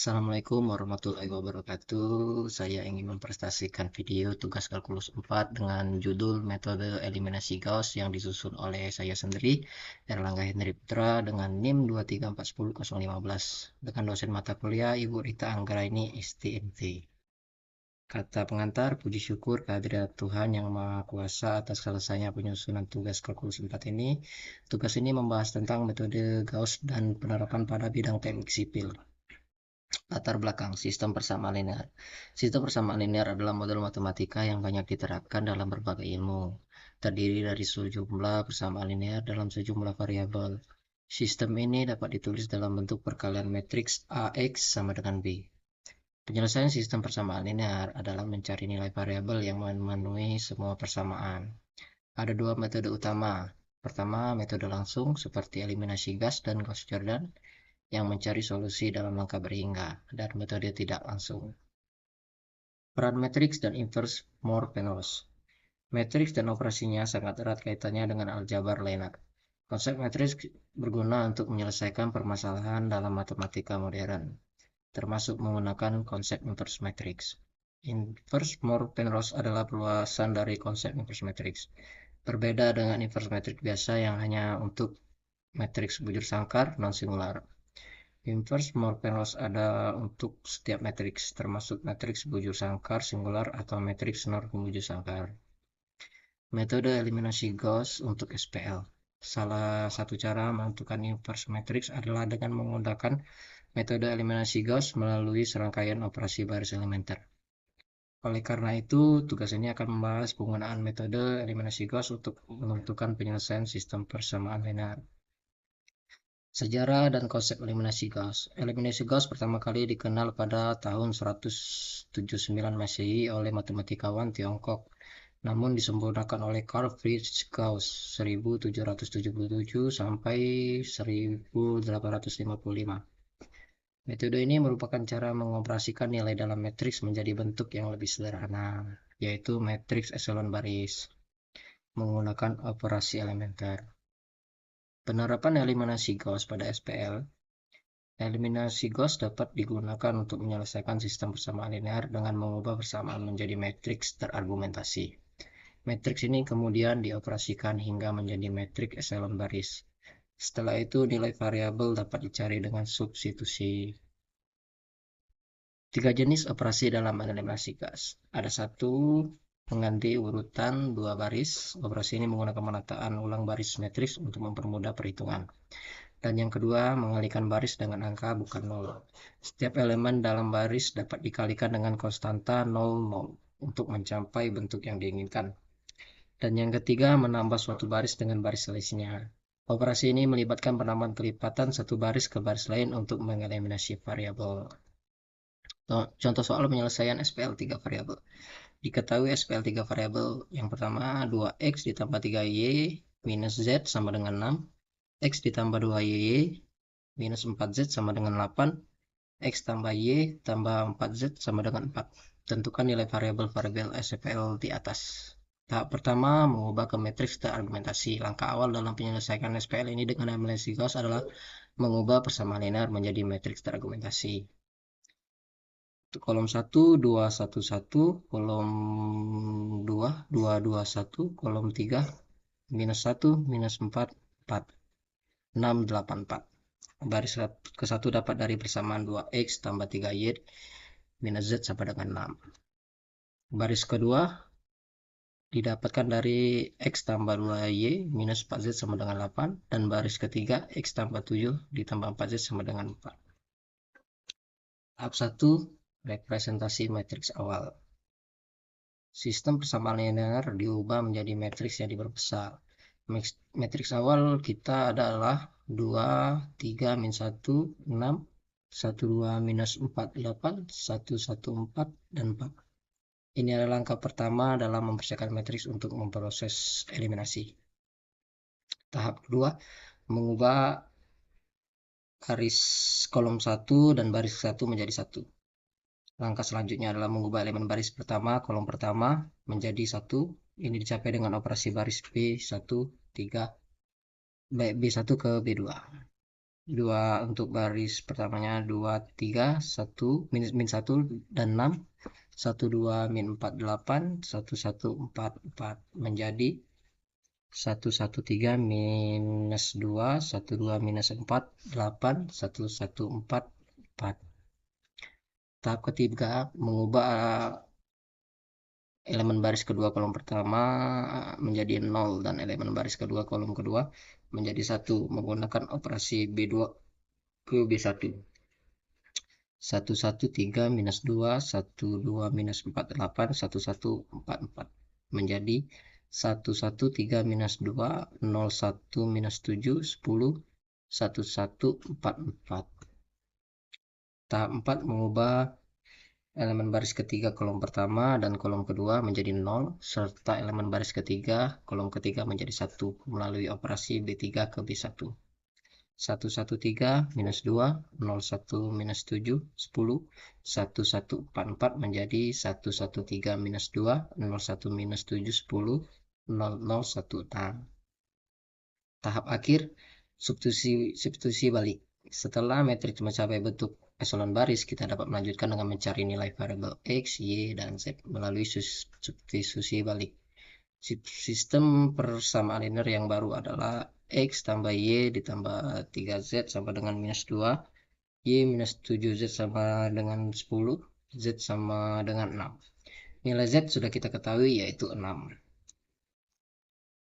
Assalamualaikum warahmatullahi wabarakatuh. Saya ingin mempresentasikan video tugas kalkulus 4 dengan judul metode eliminasi Gauss yang disusun oleh saya sendiri, Erlangga Henry Putra, dengan NIM 2341015 dengan dosen mata kuliah Ibu Rita Anggraini STMT. Kata pengantar, puji syukur kehadirat Tuhan Yang Maha Kuasa atas selesainya penyusunan tugas kalkulus 4 ini. Tugas ini membahas tentang metode Gauss dan penerapan pada bidang teknik sipil. Latar belakang sistem persamaan linear. Sistem persamaan linear adalah model matematika yang banyak diterapkan dalam berbagai ilmu. Terdiri dari sejumlah persamaan linear dalam sejumlah variabel. Sistem ini dapat ditulis dalam bentuk perkalian matriks AX sama dengan B. Penyelesaian sistem persamaan linear adalah mencari nilai variabel yang memenuhi semua persamaan. Ada dua metode utama. Pertama, metode langsung seperti eliminasi gas dan Gauss-Jordan yang mencari solusi dalam langkah berhingga, dan metode tidak langsung. Peran matriks dan inverse Moore-Penrose. Matriks dan operasinya sangat erat kaitannya dengan aljabar linear. Konsep matriks berguna untuk menyelesaikan permasalahan dalam matematika modern, termasuk menggunakan konsep inverse matriks. Inverse Moore-Penrose adalah perluasan dari konsep inverse matriks. Berbeda dengan inverse matriks biasa yang hanya untuk matriks bujur sangkar non-singular. Inverse Moore-Penrose ada untuk setiap matriks, termasuk matriks bujur sangkar singular atau matriks non-bujur sangkar. Metode eliminasi Gauss untuk SPL. Salah satu cara menentukan inverse matriks adalah dengan menggunakan metode eliminasi Gauss melalui serangkaian operasi baris elementer. Oleh karena itu, tugas ini akan membahas penggunaan metode eliminasi Gauss untuk menentukan penyelesaian sistem persamaan linear. Sejarah dan konsep eliminasi Gauss. Eliminasi Gauss pertama kali dikenal pada tahun 179 Masehi oleh matematikawan Tiongkok, namun disempurnakan oleh Carl Friedrich Gauss 1777 sampai 1855. Metode ini merupakan cara mengoperasikan nilai dalam matriks menjadi bentuk yang lebih sederhana, yaitu matriks echelon baris, menggunakan operasi elementer. Penerapan eliminasi Gauss pada SPL. Eliminasi Gauss dapat digunakan untuk menyelesaikan sistem persamaan linear dengan mengubah persamaan menjadi matriks terargumentasi. Matriks ini kemudian dioperasikan hingga menjadi matriks echelon baris. Setelah itu, nilai variabel dapat dicari dengan substitusi. Tiga jenis operasi dalam eliminasi Gauss. Ada satu, mengganti urutan dua baris. Operasi ini menggunakan penataan ulang baris matriks untuk mempermudah perhitungan. Dan yang kedua, mengalihkan baris dengan angka bukan 0. Setiap elemen dalam baris dapat dikalikan dengan konstanta 0, untuk mencapai bentuk yang diinginkan. Dan yang ketiga, menambah suatu baris dengan baris selisihnya. Operasi ini melibatkan penambahan kelipatan satu baris ke baris lain untuk mengeliminasi variabel. Contoh soal penyelesaian SPL 3 variabel. Diketahui SPL 3 variabel yang pertama 2x ditambah 3y minus z sama dengan 6. X ditambah 2y minus 4z sama dengan 8. X tambah y tambah 4z sama dengan 4. Tentukan nilai variabel-variabel SPL di atas. Tahap pertama, mengubah ke matriks terargumentasi. Langkah awal dalam penyelesaian SPL ini dengan eliminasi Gauss adalah mengubah persamaan linear menjadi matriks terargumentasi. Untuk kolom 1, 2, 1, 1, kolom 2, 2, 2, 1, kolom 3, minus 1, minus 4, 4, 6, 8, 4. Baris ke 1 dapat dari persamaan 2x tambah 3y minus z sama dengan 6. Baris kedua didapatkan dari x tambah 2y minus 4z sama dengan 8. Dan baris ketiga x tambah 7 ditambah 4z sama dengan 4. Tahap 1, representasi matriks awal. Sistem persamaan linear diubah menjadi matriks yang diperbesar. Matriks awal kita adalah 2, 3, min 1, 6, 1, 2, minus 4, 8, 1, 1, 4, dan 4. Ini adalah langkah pertama dalam mempersiapkan matriks untuk memproses eliminasi. Tahap kedua, mengubah baris kolom 1 dan baris 1 menjadi 1. Langkah selanjutnya adalah mengubah elemen baris pertama, kolom pertama menjadi 1. Ini dicapai dengan operasi baris B1, 3, B1 ke B2. 2 untuk baris pertamanya 2, 3, 1, min 1 dan 6, 1, 2, min 4, 8, 1, 1, 4, 4 menjadi 1, 1, 3, minus 2, 1, 2, minus 4, 8, 1, 1, 4, 4. Tahap ketiga, mengubah elemen baris kedua kolom pertama menjadi 0 dan elemen baris kedua kolom kedua menjadi 1 menggunakan operasi B2 ke B1. 1, 1, 3, minus 2, 1, 2, minus 4, 8, 1, 1, 4, 4 menjadi 1, 1, 3, minus 2, 0, 1, minus 7, 10, 1, 1, 4, 4. Tahap 4 mengubah elemen baris ketiga kolom pertama dan kolom kedua menjadi 0 serta elemen baris ketiga kolom ketiga menjadi 1 melalui operasi B3 ke B1. 1, 1, 3, minus 2, 0, 1, minus 7, 10, 1, 1, 4, 4 menjadi 1, 1, 3, minus 2, 0, 1, minus 7, 10, 0, 0, 1. Tahap akhir, substitusi balik. Setelah matriks mencapai bentuk eselon baris, kita dapat melanjutkan dengan mencari nilai variabel X, Y, dan Z melalui substitusi balik. Sistem persamaan linear yang baru adalah X tambah Y ditambah 3Z sama dengan minus 2, Y minus 7Z sama dengan 10, Z sama dengan 6. Nilai Z sudah kita ketahui yaitu 6.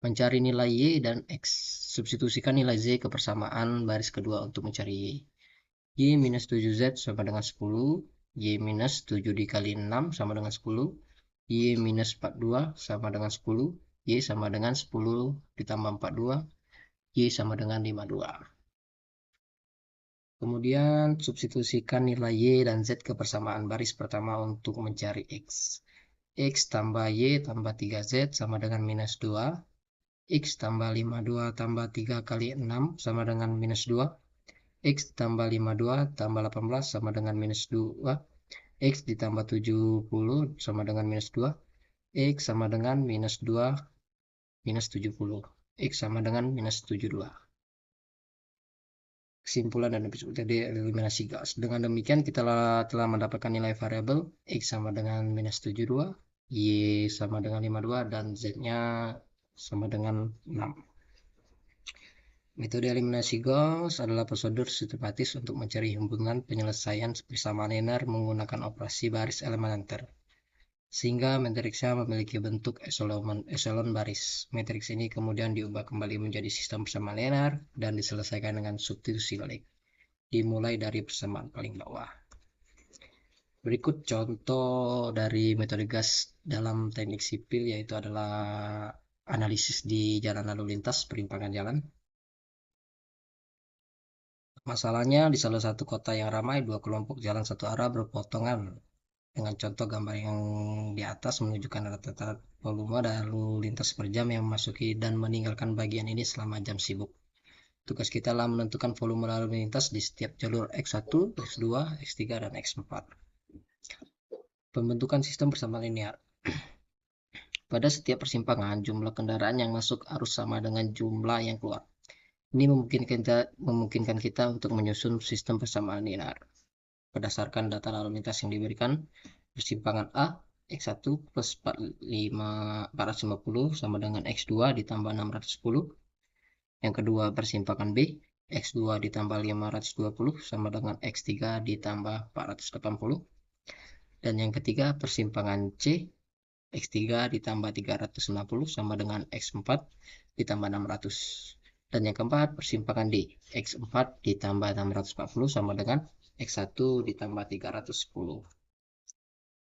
Mencari nilai Y dan X. Substitusikan nilai Z ke persamaan baris kedua untuk mencari Y. Y minus 7Z sama dengan 10, Y minus 7 dikali 6 sama dengan 10, Y minus 42 sama dengan 10, Y sama dengan 10 ditambah 42, Y sama dengan 52. Kemudian substitusikan nilai Y dan Z ke persamaan baris pertama untuk mencari X. X tambah Y tambah 3Z sama dengan minus 2, X tambah 52 tambah 3 kali 6 sama dengan minus 2, X tambah 52 tambah 18 sama dengan minus 2, X ditambah 70 sama dengan minus 2, X sama dengan minus 2 minus 70, X sama dengan minus 72. Kesimpulan dan metode eliminasi gas. Dengan demikian kita telah mendapatkan nilai variabel X sama dengan minus 72, Y sama dengan 52, dan Z-nya sama dengan 6. Metode eliminasi Gauss adalah prosedur sistematis untuk mencari hubungan penyelesaian persamaan linear menggunakan operasi baris elementer, sehingga matriksnya memiliki bentuk eselon baris. Matriks ini kemudian diubah kembali menjadi sistem persamaan linear dan diselesaikan dengan substitusi balik, dimulai dari persamaan paling bawah. Berikut contoh dari metode gas dalam teknik sipil, yaitu adalah analisis di jalan lalu lintas perimpangan jalan. Masalahnya, di salah satu kota yang ramai, dua kelompok jalan satu arah berpotongan. Dengan contoh gambar yang di atas menunjukkan rata-rata volume lalu lintas per jam yang memasuki dan meninggalkan bagian ini selama jam sibuk. Tugas kita adalah menentukan volume lalu lintas di setiap jalur X1, X2, X3, dan X4. Pembentukan sistem persamaan linear. Pada setiap persimpangan, jumlah kendaraan yang masuk harus sama dengan jumlah yang keluar. Ini memungkinkan kita untuk menyusun sistem persamaan linear. Berdasarkan data lalu lintas yang diberikan, persimpangan A, X1 plus 450 sama dengan X2 ditambah 610. Yang kedua, persimpangan B, X2 ditambah 520 sama dengan X3 ditambah 480. Dan yang ketiga, persimpangan C, X3 ditambah 360 sama dengan X4 ditambah 600. Dan yang keempat, persimpangan D, X4 ditambah 640 sama dengan X1 ditambah 310.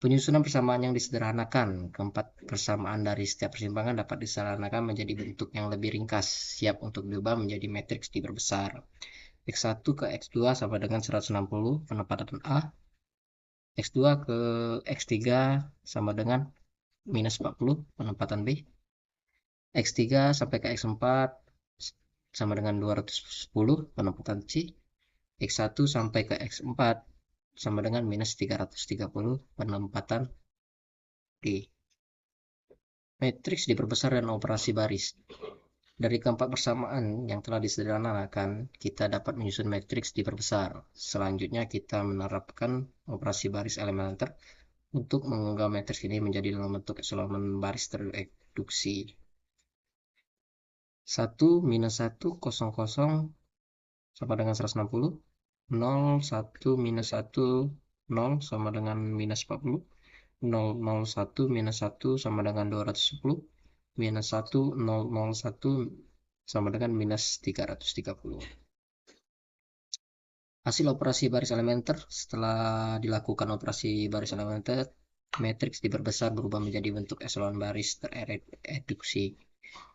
Penyusunan persamaan yang disederhanakan. Keempat persamaan dari setiap persimpangan dapat disederhanakan menjadi bentuk yang lebih ringkas, siap untuk diubah menjadi matriks diperbesar. X1 ke X2 sama dengan 160 penempatan A, X2 ke X3 sama dengan minus 40 penempatan B, X3 sampai ke X4 sama dengan 210 penempatan C, X1 sampai ke X4 sama dengan minus 330 penempatan D. Matriks diperbesar dan operasi baris. Dari keempat persamaan yang telah disederhanakan, kita dapat menyusun matriks diperbesar. Selanjutnya kita menerapkan operasi baris elementer untuk mengubah matriks ini menjadi dalam bentuk eselon baris tereduksi. 1 minus 1, 00 sama dengan 160. 0, 1 minus 1, 0 sama dengan minus 40. 001 minus 1 sama dengan 210. Minus 1, 001 sama dengan minus 330. Hasil operasi baris elementer. Setelah dilakukan operasi baris elementer, matriks diperbesar berubah menjadi bentuk eselon baris tereduksi.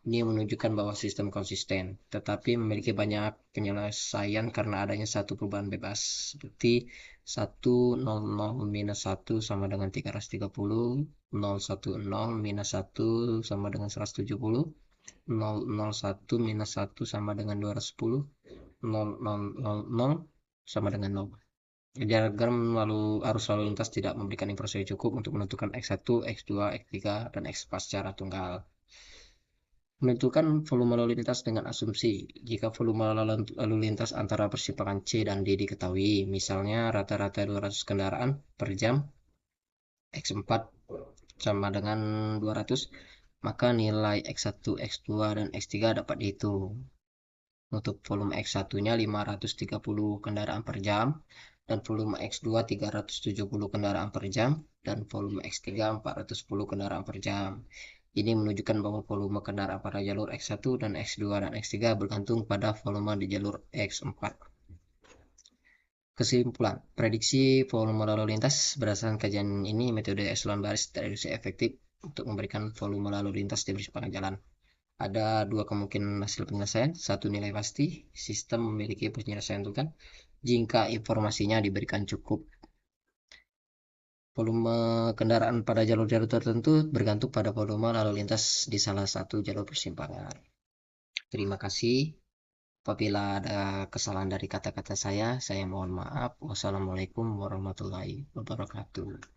Ini menunjukkan bahwa sistem konsisten, tetapi memiliki banyak penyelesaian karena adanya satu perubahan bebas, seperti 100 minus 1 sama dengan 330, 010 minus 1 sama dengan 170, 001 minus 1 sama dengan 210, 0000 sama dengan 0. Diagram arus lalu lintas tidak memberikan informasi cukup untuk menentukan X1, X2, X3, dan X4 secara tunggal. Menentukan volume lalu lintas dengan asumsi jika volume lalu lintas antara persimpangan C dan D diketahui, misalnya rata-rata 200 kendaraan per jam, X4 sama dengan 200, maka nilai X1, X2, dan X3 dapat dihitung. Untuk volume X1-nya 530 kendaraan per jam, dan volume X2 370 kendaraan per jam, dan volume X3 410 kendaraan per jam. Ini menunjukkan bahwa volume kendaraan pada jalur X1 dan X2 dan X3 bergantung pada volume di jalur X4. Kesimpulan, prediksi volume lalu lintas berdasarkan kajian ini, metode eselon baris tereduksi efektif untuk memberikan volume lalu lintas di persimpangan jalan. Ada dua kemungkinan hasil penyelesaian. Satu, nilai pasti. Sistem memiliki penyelesaian tunggal jika informasinya diberikan cukup. Volume kendaraan pada jalur-jalur tertentu bergantung pada volume lalu lintas di salah satu jalur persimpangan. Terima kasih. Apabila ada kesalahan dari kata-kata saya mohon maaf. Wassalamualaikum warahmatullahi wabarakatuh.